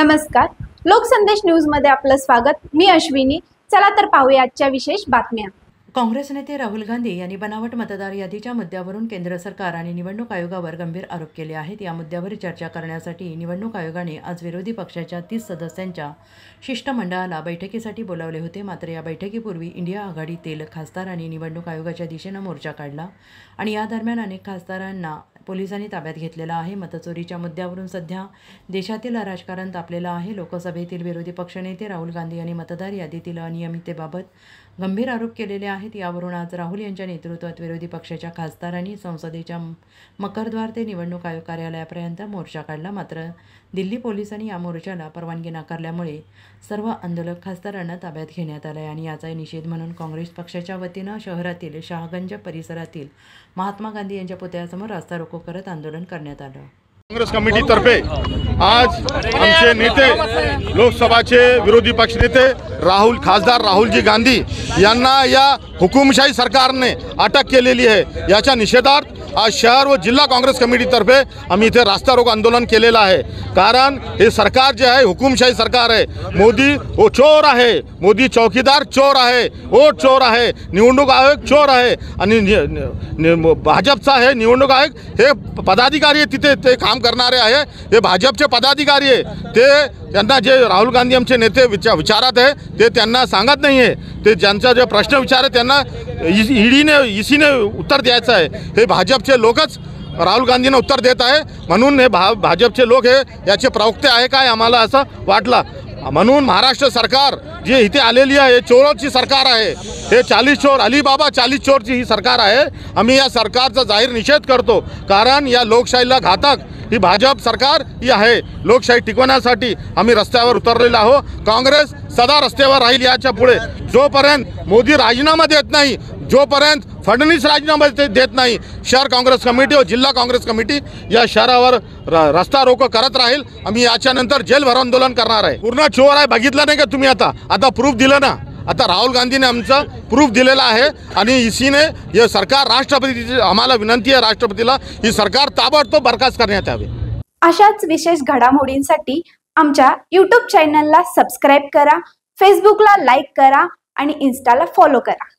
नमस्कार, लोकसंदेश न्यूज मध्ये आपलं स्वागत। मी अश्विनी। चला तर पाहूया आजच्या विशेष बातम्या। काँग्रेस नेते राहुल गांधी यांनी बनावट मतदार यादीच्या मुद्द्यावरून केंद्र सरकार आणि निवडणूक आयोगावर गंभीर आरोप केले आहेत। या मुद्द्यावर चर्चा करण्यासाठी निवडणूक आयोगाने आज विरोधी पक्षाच्या 30 सदस्यांच्या शिष्टमंडळाला बैठकीसाठी बोलावले होते। मात्र या बैठकीपूर्वी इंडिया आघाडीतील खासदारांनी निवडणूक आयोगाच्या दिशेने मोर्चा काढला आणि या दरम्यान अनेक खासदारांना पोलिसांनी ताब्यात घेतलेला आहे। मतचोरीच्या मुद्द्यावरून सध्या देशातील राजकारण तापलेलं आहे। लोकसभेतील विरोधी पक्षनेते राहुल गांधी यांनी मतदार यादीतील अनियमिततेबाबत गंभीर आरोप केलेले आहेत। यावरून आज राहुल यांच्या नेतृत्वात विरोधी पक्षाच्या खासदारांनी संसदेच्या मकरद्वार ते निवडणूक आयोग कार्यालयापर्यंत मोर्चा काढला। मात्र दिल्ली पोलिसांनी या मोर्चाला परवानगी नाकारल्यामुळे सर्व आंदोलक खासदारांना ताब्यात घेण्यात आले आणि याचा निषेध म्हणून काँग्रेस पक्षाच्या वतीनं शहरातील शाहगंज परिसरातील महात्मा गांधी यांच्या पुतळ्यासमोर रास्ता रोको करत आंदोलन करण्यात आलं। काँग्रेस कमिटीतर्फे आज आमचे नेते लोकसभाचे विरोधी पक्षनेते खासदार राहुलजी गांधी यांना या हुकुमशाही सरकारने अटक केलेली आहे। याच्या निषेधार्थ आज शहर व जिल्हा काँग्रेस कमिटीतर्फे आम्ही इथे रास्ता रोको आंदोलन केलेलं आहे। कारण हे सरकार जे आहे हुकुमशाही सरकार आहे। मोदी वो चोर आहे, मोदी चौकीदार चोर आहे, वोट चोर आहे, निवडणूक आयोग चोर आहे आणि भाजपचा आहे निवडणूक आयोग हे पदाधिकारी तिथे ते काम करणारे आहे। हे भाजपचे पदाधिकारी आहे। ते त्यांना जे राहुल गांधी आमचे नेते विचारत आहे ते त्यांना सांगत नाही आहे। ते ज्यांचा जे प्रश्न विचार आहे त्यांना ईसीने उत्तर द्यायचं आहे। हे भाजपचे लोकच राहुल गांधींना उत्तर देत आहे। म्हणून हे भाजपचे लोक हे याचे प्रवक्ते आहे काय आम्हाला असं वाटलं। म्हणून महाराष्ट्र सरकार जी इथे आलेली आहे चोराची सरकार आहे। हे 40 चोर अलीबाबा 40 चोरची ही सरकार आहे। आम्ही या सरकारचा जाहीर निषेध करतो कारण या लोकशाहीला घातक ही भाजप सरकार ही आहे। लोकशाही टिकवण्यासाठी आम्ही रस्त्यावर उतरलेलो आहोत। काँग्रेस सदा रस्त्यावर राहील। याच्या पुढे जोपर्यंत मोदी राजीनामा देत नाही, जोपर्यंत फडणवीस राजीनामा देत नाही, शहर काँग्रेस कमिटी व जिल्हा काँग्रेस कमिटी या शहरावर रस्ता रोको करत राहील। आम्ही याच्यानंतर जेलभर आंदोलन करणार आहे। पूर्ण चोर आहे बघितलं नाही का तुम्ही? आता प्रूफ दिलं ना। आता राहुल गांधीने आमचा प्रूफ दिलेला आहे आणि ईसीने हे सरकार राष्ट्रपती आम्हाला विनंती आहे राष्ट्रपतीला ही सरकार ताबडतोब बरखास्त करण्यात यावे। अशाच विशेष घडामोडींसाठी आमच्या YouTube चॅनलला सबस्क्राइब करा, फेसबुकला लाईक करा आणि इन्स्टाला फॉलो करा।